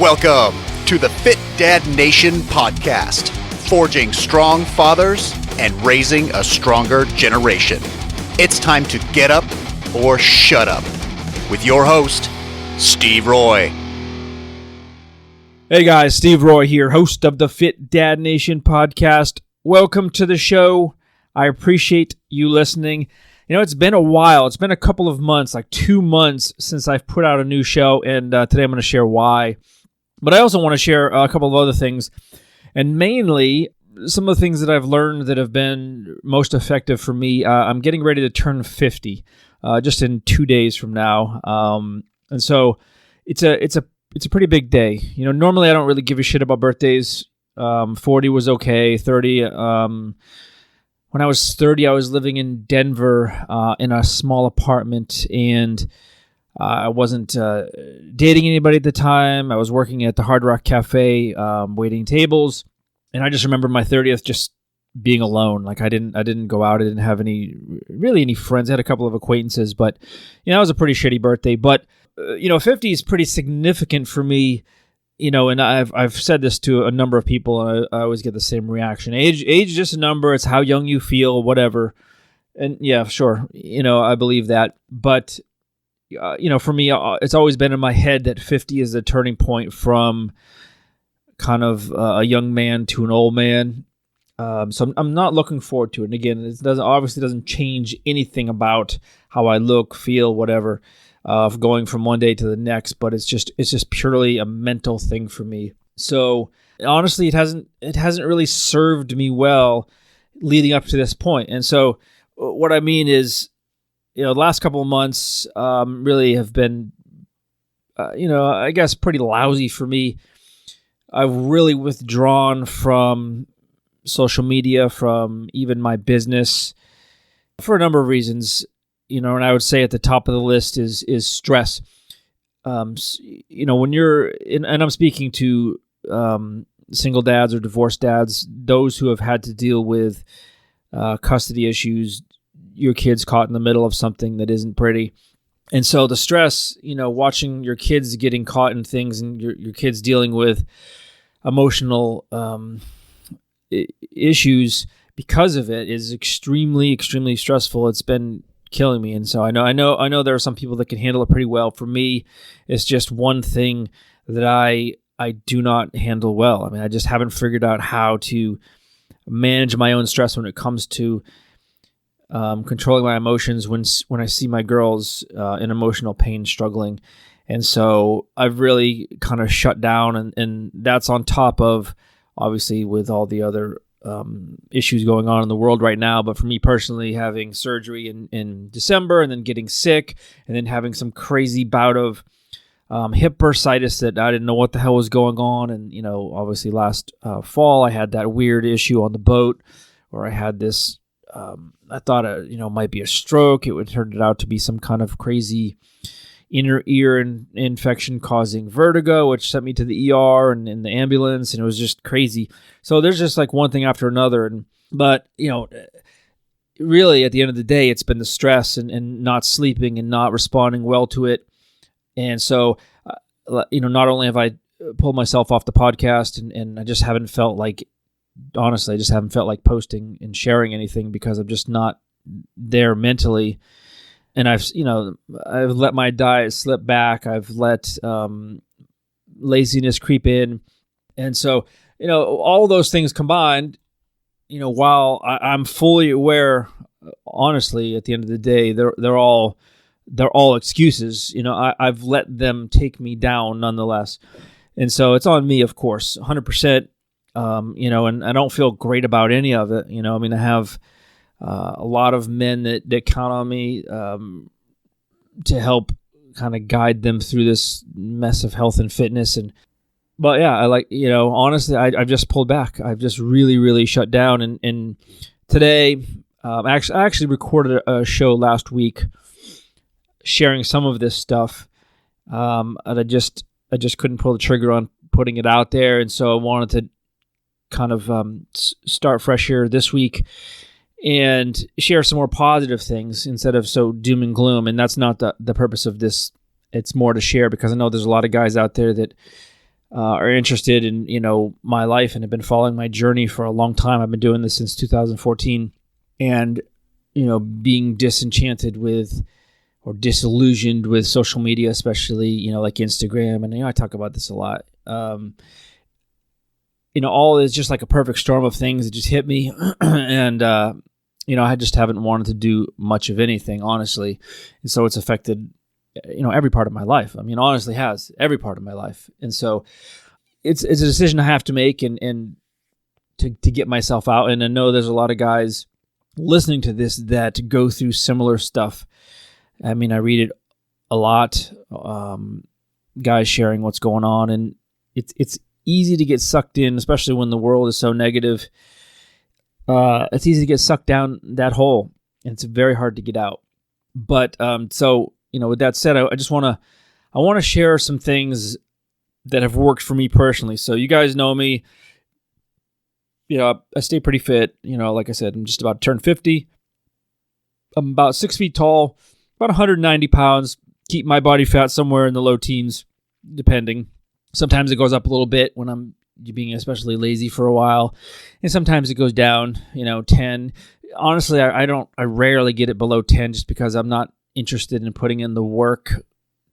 Welcome to the Fit Dad Nation podcast, forging strong fathers and raising a stronger generation. It's time to get up or shut up with your host, Steve Roy. Hey guys, Steve Roy here, host of the Fit Dad Nation podcast. Welcome to the show. I appreciate you listening. You know, it's been a while. It's been a couple of months, like 2 months since I've put out a new show, and today I'm going to share why. But I also want to share a couple of other things, and mainly some of the things that I've learned that have been most effective for me. I'm getting ready to turn 50 just in 2 days from now, and so it's a pretty big day. You know, normally I don't really give a shit about birthdays. 40 was okay. 30. When I was 30, I was living in Denver in a small apartment, and I wasn't dating anybody at the time. I was working at the Hard Rock Cafe, waiting tables, and I just remember my 30th just being alone. Like I didn't go out. I didn't have any friends. I had a couple of acquaintances, but you know, it was a pretty shitty birthday. But 50 is pretty significant for me. You know, and I've said this to a number of people, and I always get the same reaction. Age is just a number. It's how young you feel, whatever. And yeah, sure, I believe that. But for me, it's always been in my head that 50 is the turning point from kind of a young man to an old man. So I'm not looking forward to it. And again, it obviously doesn't change anything about how I look, feel, whatever. Of going from one day to the next, but it's just purely a mental thing for me. So honestly, it hasn't really served me well leading up to this point. And so what I mean is, the last couple of months really have been, I guess pretty lousy for me. I've really withdrawn from social media, from even my business, for a number of reasons. And I would say at the top of the list is stress. When you're in, and I'm speaking to single dads or divorced dads, those who have had to deal with custody issues, your kids caught in the middle of something that isn't pretty. And so the stress, watching your kids getting caught in things and your kids dealing with emotional issues because of it is extremely, extremely stressful. It's been killing me. And so I know there are some people that can handle it pretty well. For me, it's just one thing that I do not handle well. I mean, I just haven't figured out how to manage my own stress when it comes to controlling my emotions when I see my girls in emotional pain struggling. And so I've really kind of shut down, and that's on top of, obviously, with all the other issues going on in the world right now. But for me personally, having surgery in December and then getting sick and then having some crazy bout of hip bursitis that I didn't know what the hell was going on. And, obviously last fall, I had that weird issue on the boat where I had this, I thought, might be a stroke. It turned out to be some kind of crazy inner ear infection causing vertigo, which sent me to the ER and in the ambulance, and it was just crazy. So there's just like one thing after another. But really at the end of the day, it's been the stress and not sleeping and not responding well to it. And so, not only have I pulled myself off the podcast and I just haven't felt like, honestly, I just haven't felt like posting and sharing anything because I'm just not there mentally. And I've let my diet slip back. I've let laziness creep in. And so, all those things combined, while I'm fully aware, honestly, at the end of the day, they're all excuses. I've let them take me down nonetheless. And so it's on me, of course, 100%. And I don't feel great about any of it. I have a lot of men that count on me to help kind of guide them through this mess of health and fitness. But yeah, honestly, I've just pulled back. I've just really, really shut down. And today, I actually recorded a show last week sharing some of this stuff. And I just couldn't pull the trigger on putting it out there. And so I wanted to kind of start fresh here this week and share some more positive things instead of so doom and gloom. And that's not the purpose of this. It's more to share because I know there's a lot of guys out there that are interested in, my life and have been following my journey for a long time. I've been doing this since 2014, and, being disenchanted with or disillusioned with social media, especially, like Instagram. And, I talk about this a lot. All is just like a perfect storm of things that just hit me. And, I just haven't wanted to do much of anything, honestly. And so it's affected, every part of my life. Honestly has every part of my life. And so it's a decision I have to make and to get myself out. And I know there's a lot of guys listening to this that go through similar stuff. I read it a lot, guys sharing what's going on, and it's easy to get sucked in, especially when the world is so negative. It's easy to get sucked down that hole, and it's very hard to get out. But so with that said, I just want to share some things that have worked for me personally. So you guys know me. I stay pretty fit. Like I said, I'm just about to turn 50. I'm about 6 feet tall, about 190 pounds. Keep my body fat somewhere in the low teens, depending. Sometimes it goes up a little bit when I'm being especially lazy for a while, and sometimes it goes down, 10. Honestly, I rarely get it below 10 just because I'm not interested in putting in the work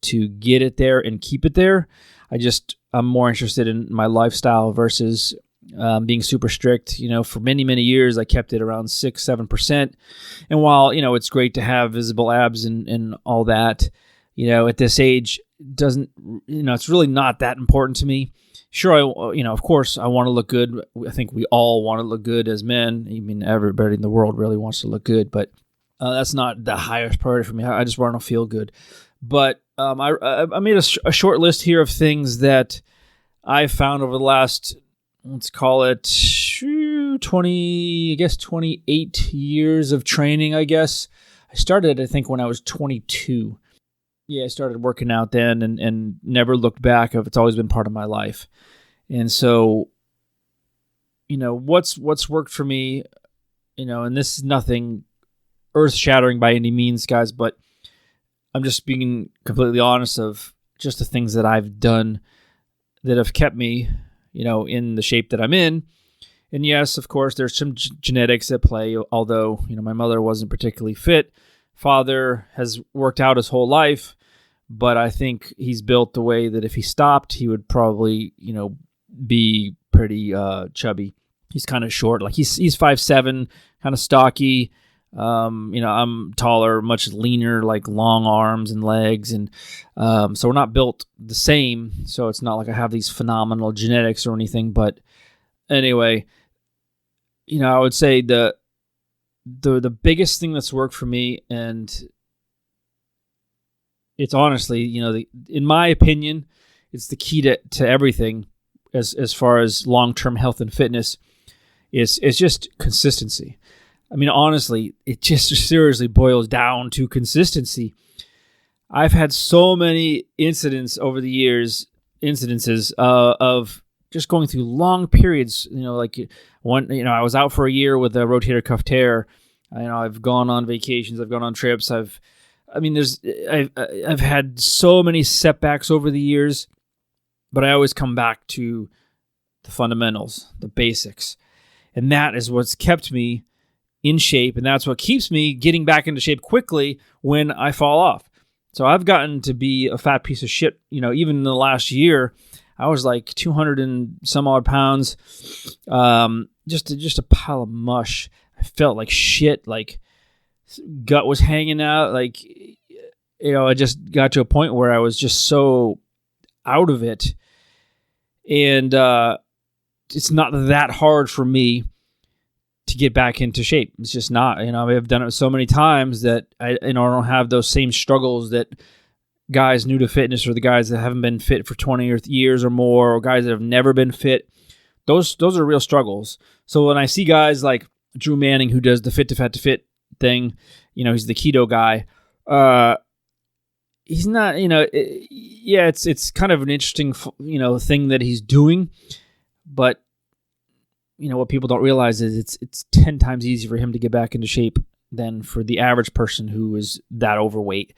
to get it there and keep it there. I'm more interested in my lifestyle versus being super strict. For many, many years, I kept it around 6-7%. And while, it's great to have visible abs and all that, at this age, it's really not that important to me. Sure, of course, I want to look good. I think we all want to look good as men. Everybody in the world really wants to look good, but that's not the highest priority for me. I just want to feel good. But I made a short list here of things that I've found over the last, let's call it 28 years of training, I guess. I started, I think, when I was 22. Yeah, I started working out then and never looked back. It's always been part of my life. And so, what's worked for me, and this is nothing earth-shattering by any means, guys, but I'm just being completely honest of just the things that I've done that have kept me, in the shape that I'm in. And yes, of course, there's some genetics at play, although, my mother wasn't particularly fit. Father has worked out his whole life, but I think he's built the way that if he stopped, he would probably, be pretty chubby. He's kind of short, like he's 5'7", kind of stocky. I'm taller, much leaner, like long arms and legs, and so we're not built the same. So it's not like I have these phenomenal genetics or anything. But anyway, I would say the biggest thing that's worked for me, and it's honestly, in my opinion, it's the key to everything as far as long-term health and fitness is just consistency. Honestly, it just seriously boils down to consistency. I've had so many incidences over the years, of just going through long periods, like one, I was out for a year with a rotator cuff tear. I've gone on vacations, I've gone on trips, I've had so many setbacks over the years, but I always come back to the fundamentals, the basics. And that is what's kept me in shape, and that's what keeps me getting back into shape quickly when I fall off. So I've gotten to be a fat piece of shit, even in the last year. I was like 200 and some odd pounds, just a pile of mush. I felt like shit, like gut was hanging out, like, I just got to a point where I was just so out of it. And it's not that hard for me to get back into shape. It's just not, I've done it so many times that I don't have those same struggles that guys new to fitness, or the guys that haven't been fit for 20 years or more, or guys that have never been fit. Those are real struggles. So when I see guys like Drew Manning, who does the fit to fat to fit thing, he's the keto guy. He's not, it's kind of an interesting, thing that he's doing, but what people don't realize is it's 10 times easier for him to get back into shape than for the average person who is that overweight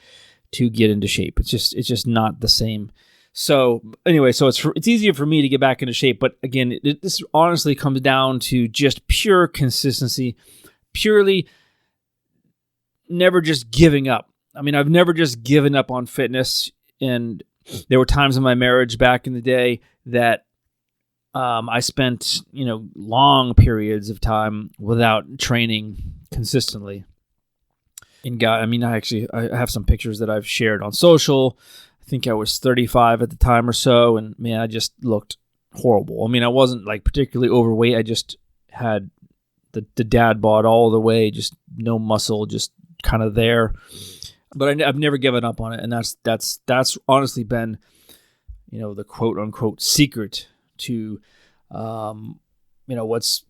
to get into shape. It's just not the same. So anyway, so it's easier for me to get back into shape. But again, this honestly comes down to just pure consistency, purely never just giving up. I mean, I've never just given up on fitness. And there were times in my marriage back in the day that I spent, long periods of time without training consistently. And I have some pictures that I've shared on social. I think I was 35 at the time or so, and man, I just looked horrible. I mean, I wasn't like particularly overweight. I just had the dad bod all the way, just no muscle, just kind of there. But I've never given up on it, and that's honestly been, the quote unquote secret to, what's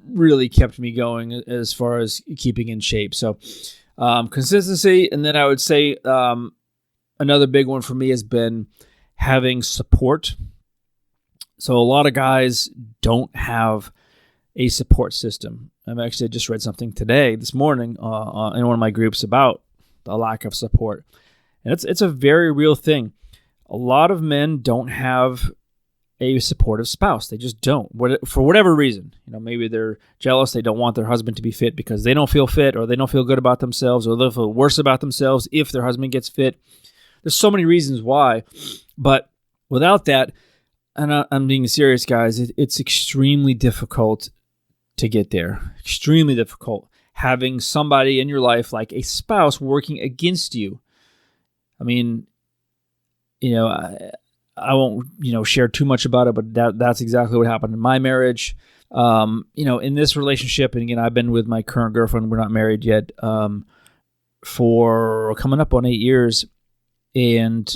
really kept me going as far as keeping in shape. So consistency, and then I would say another big one for me has been having support. So a lot of guys don't have a support system. I just read something this morning in one of my groups about the lack of support. And it's a very real thing. A lot of men don't have a supportive spouse. They just don't. For whatever reason. Maybe they're jealous. They don't want their husband to be fit because they don't feel fit, or they don't feel good about themselves, or they'll feel worse about themselves if their husband gets fit. There's so many reasons why. But without that, and I'm being serious, guys, it's extremely difficult to get there. Extremely difficult. Having somebody in your life, like a spouse, working against you. I mean, I won't, share too much about it, but that's exactly what happened in my marriage. In this relationship, and again, I've been with my current girlfriend, we're not married yet, for coming up on 8 years. And,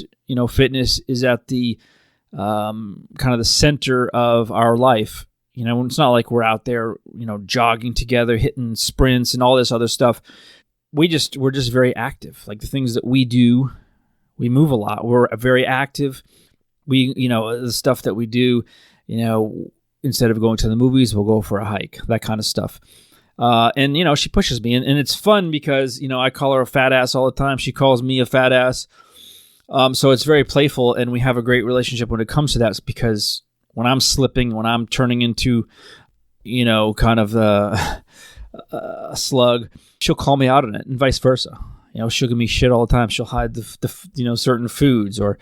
fitness is at the kind of the center of our life. It's not like we're out there, jogging together, hitting sprints and all this other stuff. We're just very active. Like the things that we do, we move a lot. We're very active. We, the stuff that we do, instead of going to the movies, we'll go for a hike, that kind of stuff. And, she pushes me. And it's fun because, I call her a fat ass all the time. She calls me a fat ass. So it's very playful, and we have a great relationship when it comes to that, because when I'm slipping, when I'm turning into, kind of a slug, she'll call me out on it, and vice versa. She'll give me shit all the time. She'll hide the certain foods, or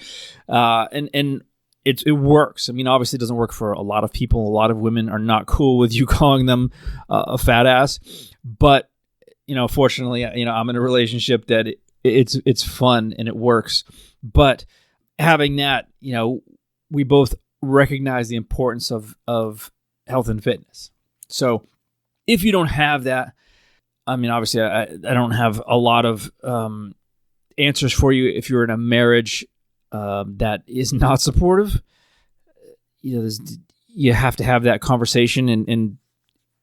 and it works. I mean, obviously, it doesn't work for a lot of people. A lot of women are not cool with you calling them a fat ass, but fortunately, I'm in a relationship that it's fun and it works. But having that, we both recognize the importance of health and fitness. So if you don't have that, I mean, obviously I don't have a lot of answers for you if you're in a marriage that is not supportive. You have to have that conversation, and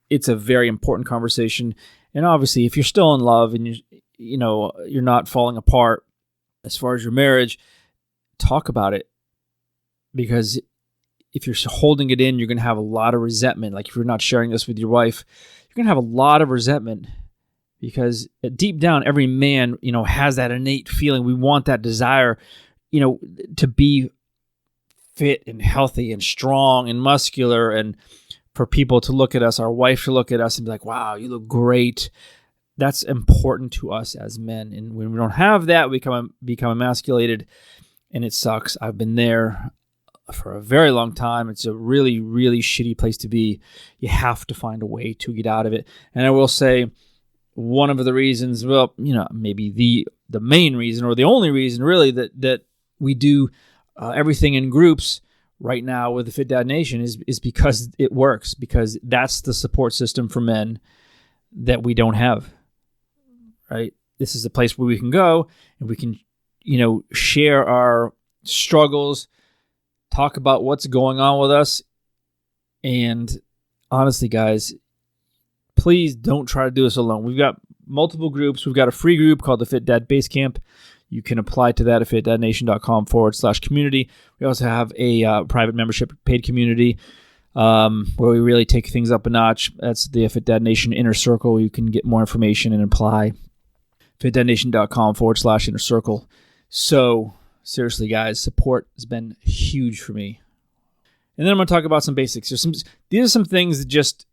it's a very important conversation. And obviously, if you're still in love and you're not falling apart as far as your marriage, talk about it. Because if you're holding it in, you're going to have a lot of resentment. Like if you're not sharing this with your wife, you're going to have a lot of resentment, because deep down, every man, has that innate feeling. We want that desire, to be fit and healthy and strong and muscular, and for people to look at us, our wife to look at us and be like, wow, you look great. That's important to us as men. And when we don't have that, we become emasculated, and it sucks. I've been there for a very long time. It's a really, really shitty place to be. You have to find a way to get out of it. And I will say, one of the reasons, maybe the main reason, or the only reason really, that we do everything in groups right now with the Fit Dad Nation is because it works, because that's the support system for men that we don't have, right? This is a place where we can go and we can, share our struggles, talk about what's going on with us. And honestly, guys, please don't try to do this alone. We've got multiple groups. We've got a free group called the Fit Dad Base Camp. You can apply to that at fitdadnation.com/community. We also have a private membership paid community where we really take things up a notch. That's the Fit Dad Nation Inner Circle. You can get more information and apply. fitdadnation.com/inner circle. So Seriously, guys, support has been huge for me. And then I'm going to talk about some basics. These are some things that just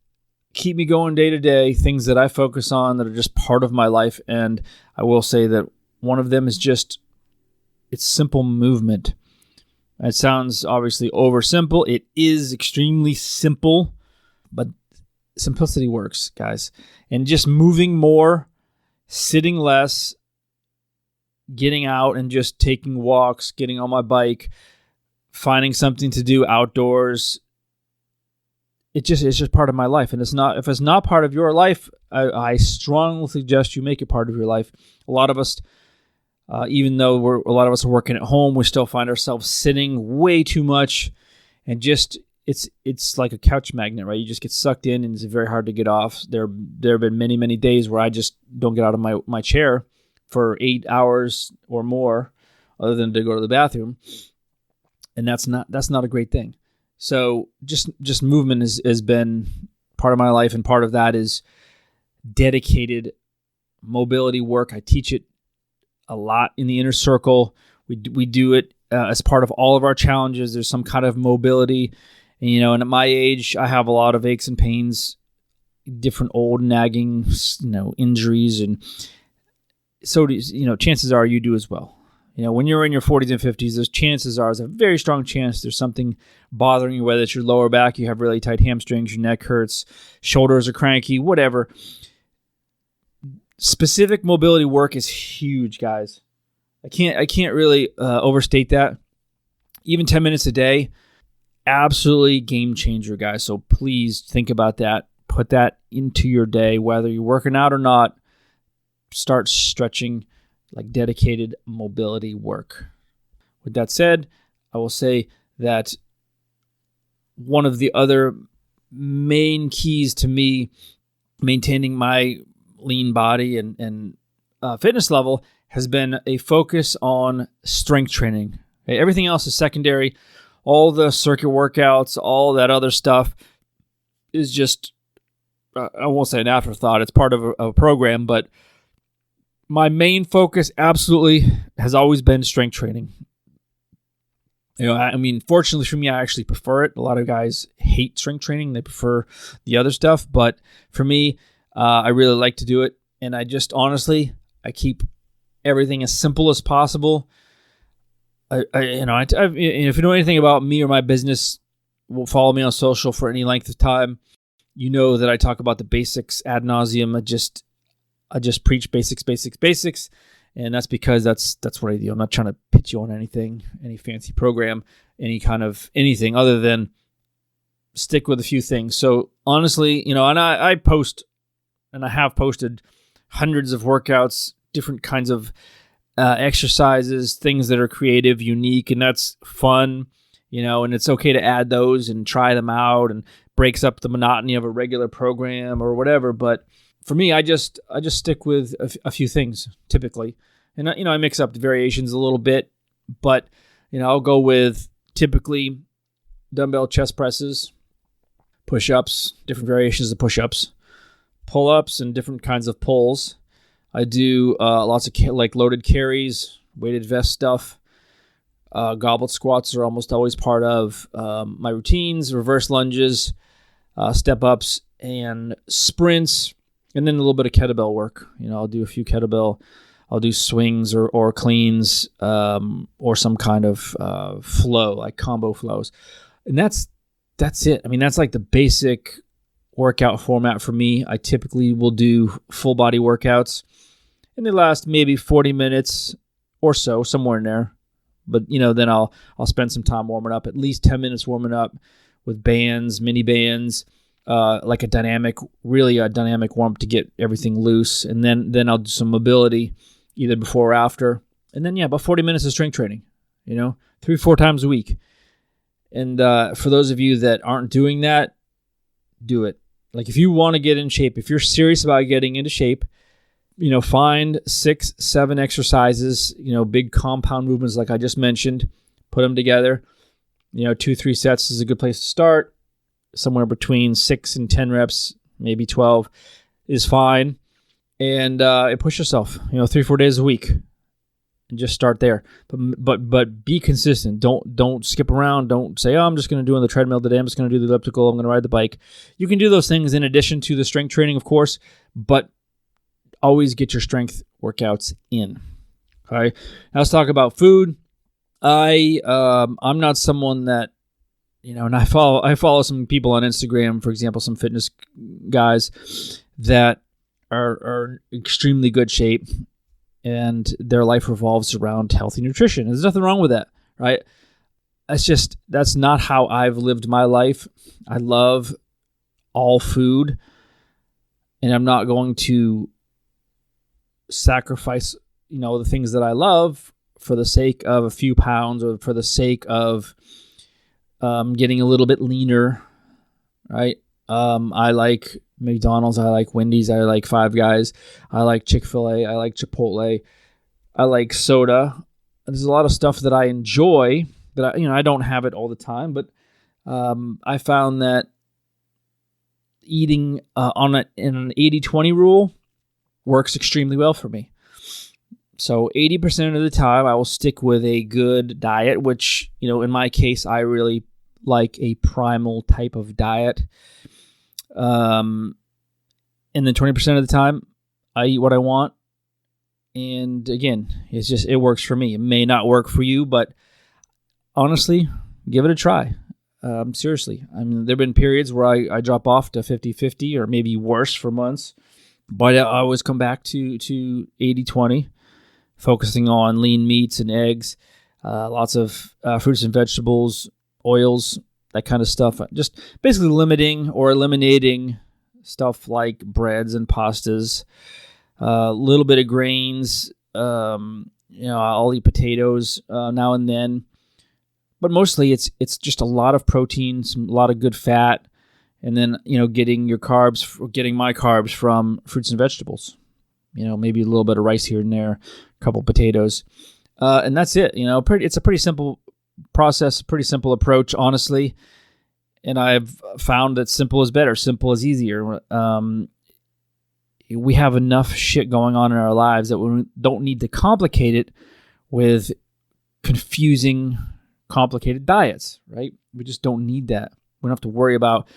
keep me going day to day, things that I focus on that are just part of my life. And I will say that one of them is just, it's simple movement. It sounds obviously over simple. It is extremely simple, but simplicity works, guys. And just moving more, sitting less, getting out and just taking walks, getting on my bike, finding something to do outdoors. It's just part of my life. And if it's not part of your life, I strongly suggest you make it part of your life. A lot of us, even though a lot of us are working at home, we still find ourselves sitting way too much, and just it's like a couch magnet, right? You just get sucked in, and it's very hard to get off. There have been many, many days where I just don't get out of my chair for 8 hours or more, other than to go to the bathroom, and that's not a great thing. So just movement has been part of my life, and part of that is dedicated mobility work. I teach it a lot in the inner circle. We do it as part of all of our challenges. There's some kind of mobility, and at my age, I have a lot of aches and pains, different old nagging, injuries, and so chances are you do as well. When you're in your 40s and 50s, there's a very strong chance there's something bothering you, whether it's your lower back, you have really tight hamstrings, your neck hurts, shoulders are cranky, whatever. Specific mobility work is huge, guys. I can't really overstate that. Even 10 minutes a day, absolutely game changer, guys. So please think about that. Put that into your day, whether you're working out or not. Start stretching, like dedicated mobility work. With that said, I will say that one of the other main keys to me maintaining my lean body and fitness level has been a focus on strength training. Okay? Everything else is secondary. All the circuit workouts, all that other stuff is just, I won't say an afterthought. It's part of a program, but my main focus absolutely has always been strength training. Fortunately for me, I actually prefer it. A lot of guys hate strength training. They prefer the other stuff. But for me, I really like to do it. And I just honestly, I keep everything as simple as possible. If you know anything about me or my business, will follow me on social for any length of time, you know that I talk about the basics ad nauseum. I just preach basics, and that's because that's what I do. I'm not trying to pitch you on anything, any fancy program, any kind of anything other than stick with a few things. So honestly, and I post, and I have posted hundreds of workouts, different kinds of exercises, things that are creative, unique, and that's fun, and it's okay to add those and try them out, and breaks up the monotony of a regular program or whatever. But for me, I just stick with a few things typically, and I mix up the variations a little bit, but I'll go with typically dumbbell chest presses, push-ups, different variations of push-ups, pull-ups, and different kinds of pulls. I do lots of loaded carries, weighted vest stuff. Goblet squats are almost always part of my routines, reverse lunges, step-ups, and sprints. And then a little bit of kettlebell work. I'll do a few kettlebell. I'll do swings or cleans or some kind of flow, like combo flows. And that's it. That's like the basic workout format for me. I typically will do full body workouts, and they last maybe 40 minutes or so, somewhere in there. But then I'll spend some time warming up, at least 10 minutes warming up with bands, mini bands. Like a dynamic warm-up to get everything loose. And then I'll do some mobility either before or after. And then, about 40 minutes of strength training, 3-4 times a week. And for those of you that aren't doing that, do it. Like if you want to get in shape, if you're serious about getting into shape, find 6-7 exercises, big compound movements like I just mentioned, put them together. 2-3 sets is a good place to start. Somewhere between 6 and 10 reps, maybe 12 is fine. And push yourself, 3-4 days a week. and just start there. But be consistent. Don't skip around. Don't say, I'm just going to do on the treadmill today. I'm just going to do the elliptical. I'm going to ride the bike. You can do those things in addition to the strength training, of course, but always get your strength workouts in. All right. Now let's talk about food. I'm not someone that, and I follow some people on Instagram, for example, some fitness guys that are extremely good shape, and their life revolves around healthy nutrition. There's nothing wrong with that, right? That's not how I've lived my life. I love all food, and I'm not going to sacrifice, the things that I love for the sake of a few pounds or for the sake of getting a little bit leaner, right? I like McDonald's, I like Wendy's, I like Five Guys, I like Chick-fil-A, I like Chipotle, I like soda. There's a lot of stuff that I enjoy that I don't have it all the time, but I found that eating in an 80-20 rule works extremely well for me. So 80% of the time I will stick with a good diet, which, in my case, I really like a primal type of diet. And then 20% of the time I eat what I want. And again, it works for me. It may not work for you, but honestly, give it a try. Seriously. I mean, there've been periods where I drop off to 50-50 or maybe worse for months, but I always come back to 80-20, focusing on lean meats and eggs, lots of fruits and vegetables, oils, that kind of stuff. Just basically limiting or eliminating stuff like breads and pastas, a little bit of grains. I'll eat potatoes now and then, but mostly it's just a lot of protein, a lot of good fat, and then getting my carbs from fruits and vegetables. Maybe a little bit of rice here and there, a couple potatoes, and that's it. It's a pretty simple process, pretty simple approach, honestly. And I've found that simple is better, simple is easier. We have enough shit going on in our lives that we don't need to complicate it with confusing, complicated diets, right? We just don't need that. We don't have to worry about,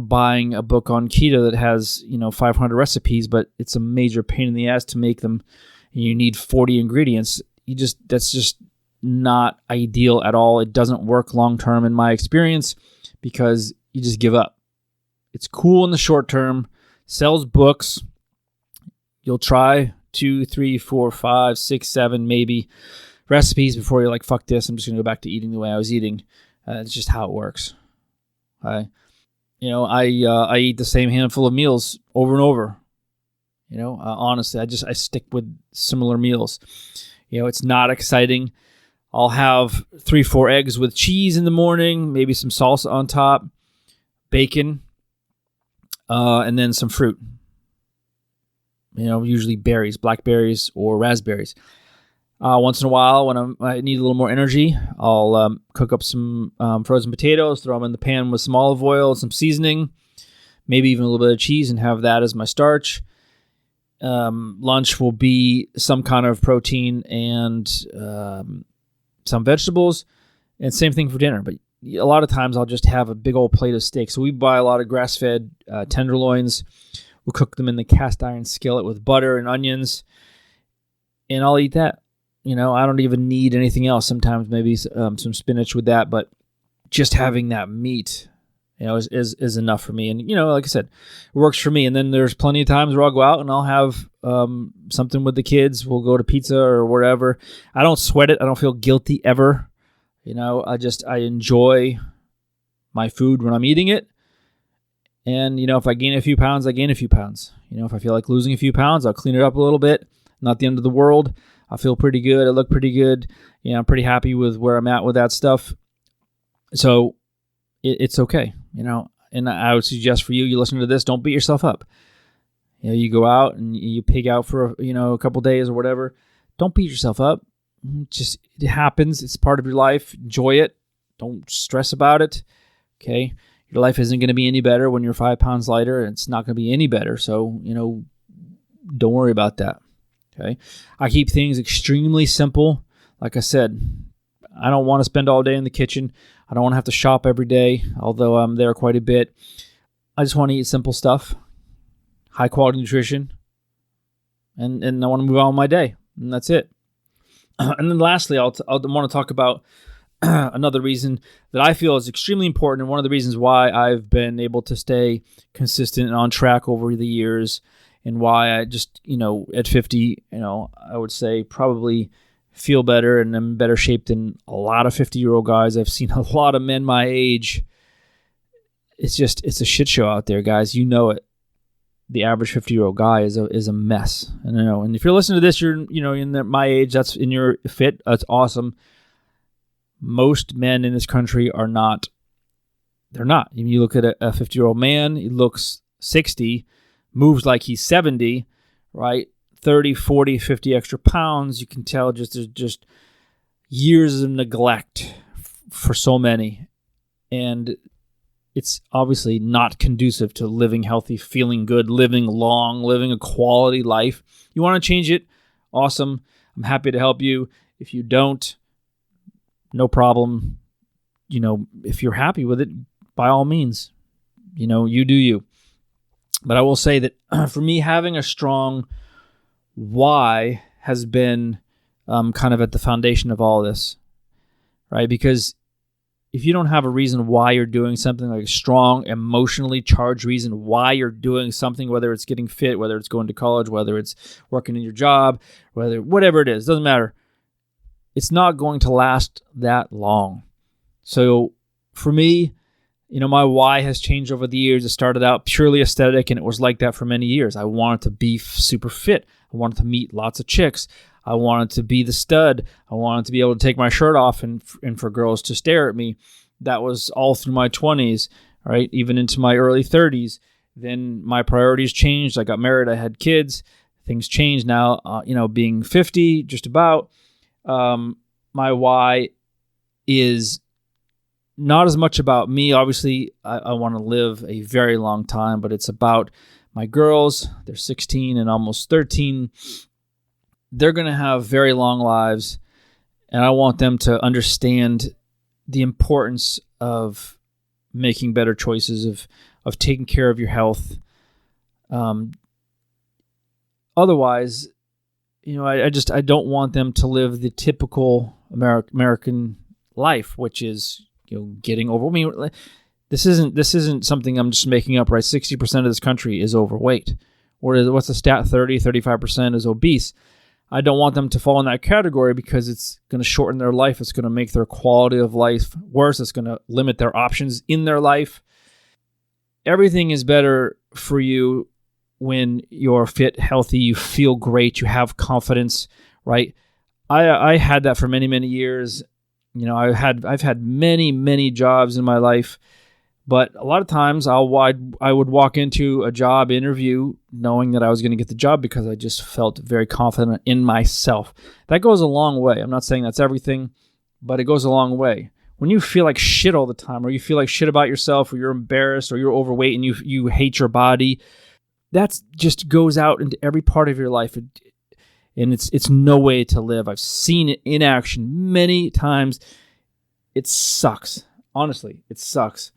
buying a book on keto that has, 500 recipes, but it's a major pain in the ass to make them. You need 40 ingredients. That's just not ideal at all. It doesn't work long term in my experience because you just give up. It's cool in the short term, sells books. You'll try 2, 3, 4, 5, 6, 7, maybe recipes before you're like, fuck this, I'm just going to go back to eating the way I was eating. It's just how it works. I eat the same handful of meals over and over. Honestly, I stick with similar meals. It's not exciting. I'll have 3-4 eggs with cheese in the morning, maybe some salsa on top, bacon, and then some fruit. Usually berries, blackberries or raspberries. Once in a while, when I need a little more energy, I'll cook up some frozen potatoes, throw them in the pan with some olive oil, some seasoning, maybe even a little bit of cheese, and have that as my starch. Lunch will be some kind of protein and some vegetables, and same thing for dinner. But a lot of times I'll just have a big old plate of steak. So we buy a lot of grass-fed tenderloins. We'll cook them in the cast iron skillet with butter and onions, and I'll eat that. I don't even need anything else. Sometimes maybe some spinach with that, but just having that meat, is enough for me. And, like I said, it works for me. And then there's plenty of times where I'll go out and I'll have something with the kids. We'll go to pizza or wherever. I don't sweat it. I don't feel guilty ever. I enjoy my food when I'm eating it. And, if I gain a few pounds, I gain a few pounds. If I feel like losing a few pounds, I'll clean it up a little bit. Not the end of the world. I feel pretty good. I look pretty good. I'm pretty happy with where I'm at with that stuff. So it's okay, and I would suggest for you listen to this, don't beat yourself up. You go out and you pig out for, a couple days or whatever. Don't beat yourself up. It happens. It's part of your life. Enjoy it. Don't stress about it. Okay. Your life isn't going to be any better when you're 5 pounds lighter. It's not going to be any better. So, don't worry about that. Okay. I keep things extremely simple. Like I said, I don't want to spend all day in the kitchen. I don't want to have to shop every day, although I'm there quite a bit. I just want to eat simple stuff, high quality nutrition, and I want to move on with my day, and that's it. And then lastly, I'll want to talk about another reason that I feel is extremely important, and one of the reasons why I've been able to stay consistent and on track over the years, and why I just, at 50, I would say probably feel better and I'm in better shape than a lot of 50-year-old guys. I've seen a lot of men my age. It's a shit show out there, guys. You know it. The average 50-year-old guy is a mess. And if you're listening to this, you're in my age. That's in your fit. That's awesome. Most men in this country are not. They're not. You look at a 50-year-old man. He looks 60, moves like he's 70, right? 30, 40, 50 extra pounds. You can tell there's just years of neglect for so many, and it's obviously not conducive to living healthy, feeling good, living long, living a quality life. You want to change it? Awesome. I'm happy to help you. If you don't, no problem. If you're happy with it, by all means, you do you. But I will say that for me, having a strong why has been kind of at the foundation of all this, right? Because if you don't have a reason why you're doing something, like a strong, emotionally charged reason why you're doing something, whether it's getting fit, whether it's going to college, whether it's working in your job, whatever it is, doesn't matter. It's not going to last that long. So for me, my why has changed over the years. It started out purely aesthetic, and it was like that for many years. I wanted to be super fit. I wanted to meet lots of chicks. I wanted to be the stud. I wanted to be able to take my shirt off and for girls to stare at me. That was all through my 20s, right? Even into my early 30s. Then my priorities changed. I got married. I had kids. Things changed now. Being 50, just about, my why is not as much about me. Obviously, I want to live a very long time, but it's about my girls. They're 16 and almost 13. They're going to have very long lives, and I want them to understand the importance of making better choices, of taking care of your health. Otherwise, I don't want them to live the typical American life, which is getting over. I mean, this isn't something I'm just making up, right? 60% of this country is overweight. Or what's the stat? 35% is obese. I don't want them to fall in that category because it's going to shorten their life. It's going to make their quality of life worse. It's going to limit their options in their life. Everything is better for you when you're fit, healthy, you feel great, you have confidence, right? I had that for many, many years. I've had many, many jobs in my life, but a lot of times I would walk into a job interview knowing that I was going to get the job because I just felt very confident in myself. That goes a long way. I'm not saying that's everything, but it goes a long way. When you feel like shit all the time, or you feel like shit about yourself, or you're embarrassed, or you're overweight and you hate your body, that just goes out into every part of your life. And it's no way to live. I've seen it in action many times. It sucks. Honestly, it sucks.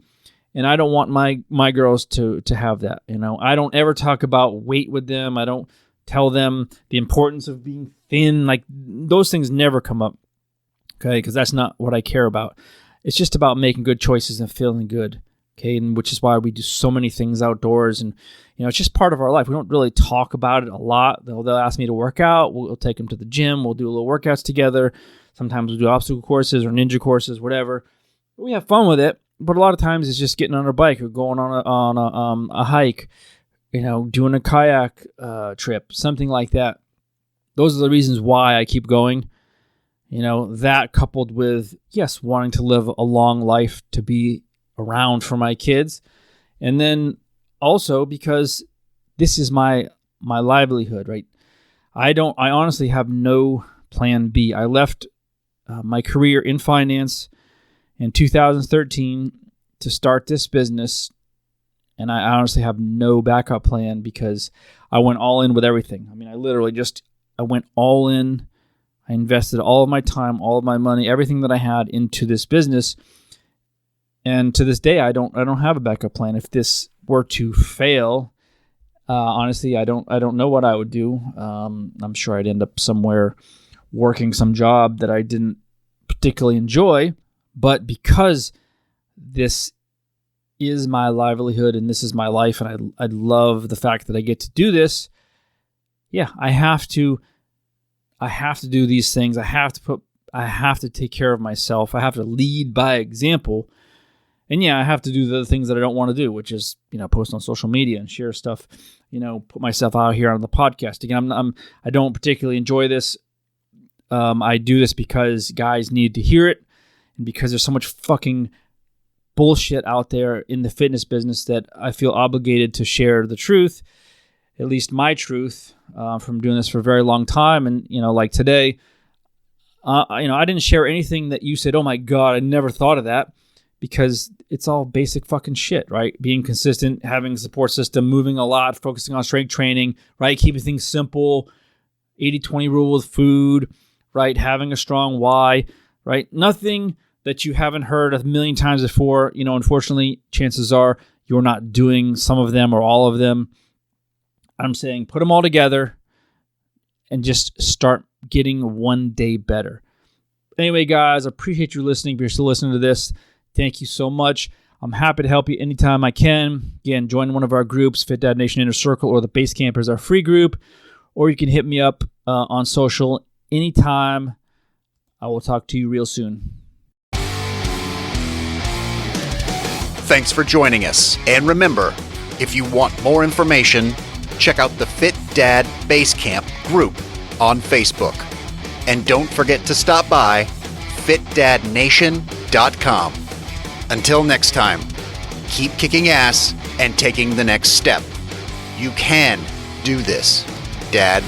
And I don't want my girls to have that. I don't ever talk about weight with them. I don't tell them the importance of being thin. Like, those things never come up. Okay, because that's not what I care about. It's just about making good choices and feeling good. Okay, and which is why we do so many things outdoors, and it's just part of our life. We don't really talk about it a lot. They'll ask me to work out. We'll take them to the gym. We'll do little workouts together. Sometimes we'll do obstacle courses or ninja courses, whatever. We have fun with it, but a lot of times it's just getting on our bike or going on a hike, doing a kayak trip, something like that. Those are the reasons why I keep going. That coupled with, yes, wanting to live a long life, to be around for my kids, and then also because this is my livelihood, right? I honestly have no plan B. I left my career in finance in 2013 to start this business, and I honestly have no backup plan because I went all in with everything. I mean, I literally I went all in. I invested all of my time, all of my money, everything that I had into this business. And to this day, I don't have a backup plan. If this were to fail, honestly, I don't know what I would do. I'm sure I'd end up somewhere working some job that I didn't particularly enjoy. But because this is my livelihood and this is my life, and I love the fact that I get to do this, yeah, I have to do these things. I have to take care of myself. I have to lead by example. And yeah, I have to do the things that I don't want to do, which is, post on social media and share stuff, put myself out here on the podcast. Again, I don't particularly enjoy this. I do this because guys need to hear it, and because there's so much fucking bullshit out there in the fitness business that I feel obligated to share the truth, at least my truth, from doing this for a very long time. And, like today, I didn't share anything that you said, oh my God, I never thought of that, because it's all basic fucking shit, right? Being consistent, having a support system, moving a lot, focusing on strength training, right? Keeping things simple, 80-20 rule with food, right? Having a strong why, right? Nothing that you haven't heard a million times before. Unfortunately, chances are you're not doing some of them or all of them. I'm saying put them all together and just start getting one day better. Anyway, guys, I appreciate you listening. If you're still listening to this, thank you so much. I'm happy to help you anytime I can. Again, join one of our groups, Fit Dad Nation Inner Circle, or the Base Camp is our free group. Or you can hit me up on social anytime. I will talk to you real soon. Thanks for joining us. And remember, if you want more information, check out the Fit Dad Base Camp group on Facebook. And don't forget to stop by fitdadnation.com. Until next time, keep kicking ass and taking the next step. You can do this, Dad.